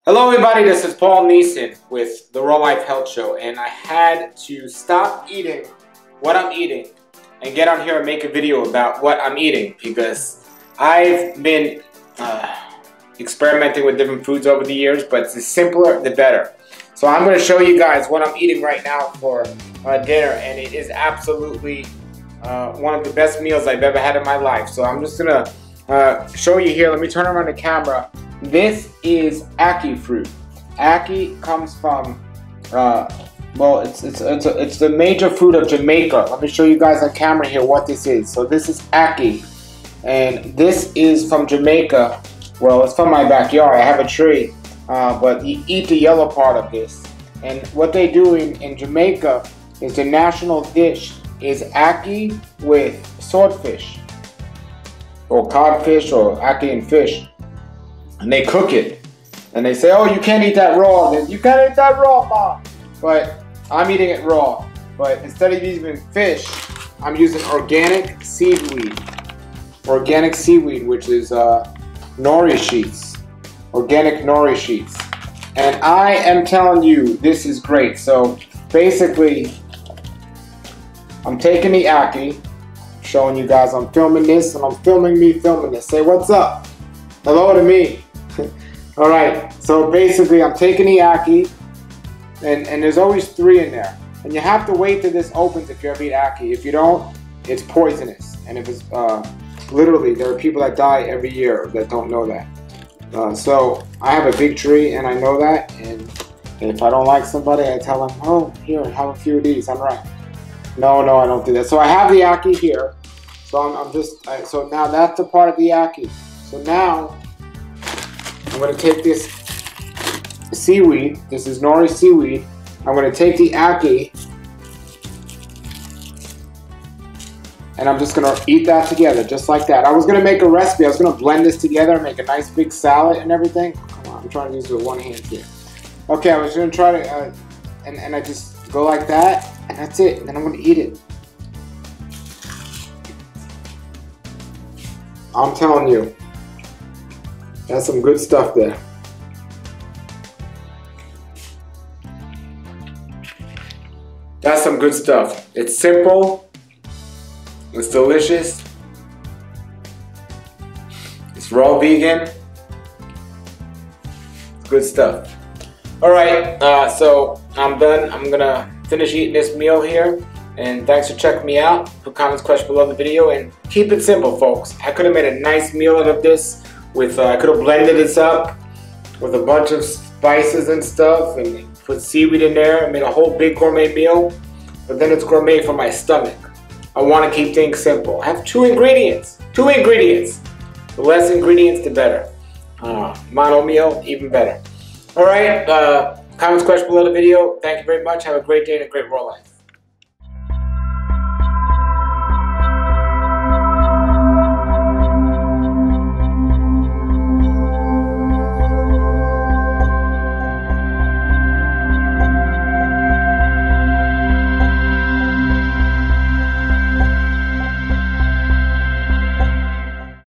Hello everybody, this is Paul Neeson with the Raw Life Health Show, and I had to stop eating what I'm eating and get on here and make a video about what I'm eating because I've been experimenting with different foods over the years, but the simpler the better. So I'm going to show you guys what I'm eating right now for dinner, and it is absolutely one of the best meals I've ever had in my life. So I'm just going to show you here. Let me turn around the camera. This is Akee fruit. Akee comes from, well, it's the major fruit of Jamaica. Let me show you guys on camera here what this is. So this is Akee, and this is from Jamaica. Well, it's from my backyard. I have a tree, but you eat the yellow part of this. And what they do in Jamaica is the national dish is Akee with swordfish, or codfish, or Akee and fish. And they cook it, and they say, "Oh, you can't eat that raw." Then you can't eat that raw, Mom. But I'm eating it raw. But instead of using fish, I'm using organic seaweed. Organic seaweed, which is nori sheets, organic nori sheets. And I am telling you, this is great. So basically, I'm taking the Akee, showing you guys I'm filming this, and I'm filming me filming this. Say what's up. Hello to me. Alright, so basically I'm taking the Akee, and there's always 3 in there. And you have to wait till this opens if you ever eat Akee. If you don't, it's poisonous. And if it's, literally, there are people that die every year that don't know that. So I have a big tree and I know that, and if I don't like somebody, I tell them, "Oh, here, have a few of these, I'm right." No, I don't do that. So I have the Akee here. So so now that's the part of the Akee. So now I'm going to take this seaweed. This is nori seaweed. I'm going to take the Akee, and I'm just going to eat that together, just like that. I was going to make a recipe. I was going to blend this together and make a nice big salad and everything. Come on, I'm trying to use it with one hand here. Okay, I was going to try to, and I just go like that, and that's it. And then I'm going to eat it. I'm telling you. That's some good stuff there. That's some good stuff. It's simple. It's delicious. It's raw vegan. It's good stuff. Alright, so I'm done. I'm gonna finish eating this meal here. And thanks for checking me out. Put comments, questions below the video, and keep it simple, folks. I could have made a nice meal out of this. I could have blended this up with a bunch of spices and stuff and put seaweed in there and made a whole big gourmet meal, but then it's gourmet for my stomach. I want to keep things simple. I have 2 ingredients. 2 ingredients. The less ingredients, the better. Mono meal, even better. Alright, comments, questions below the video. Thank you very much. Have a great day and a great raw life.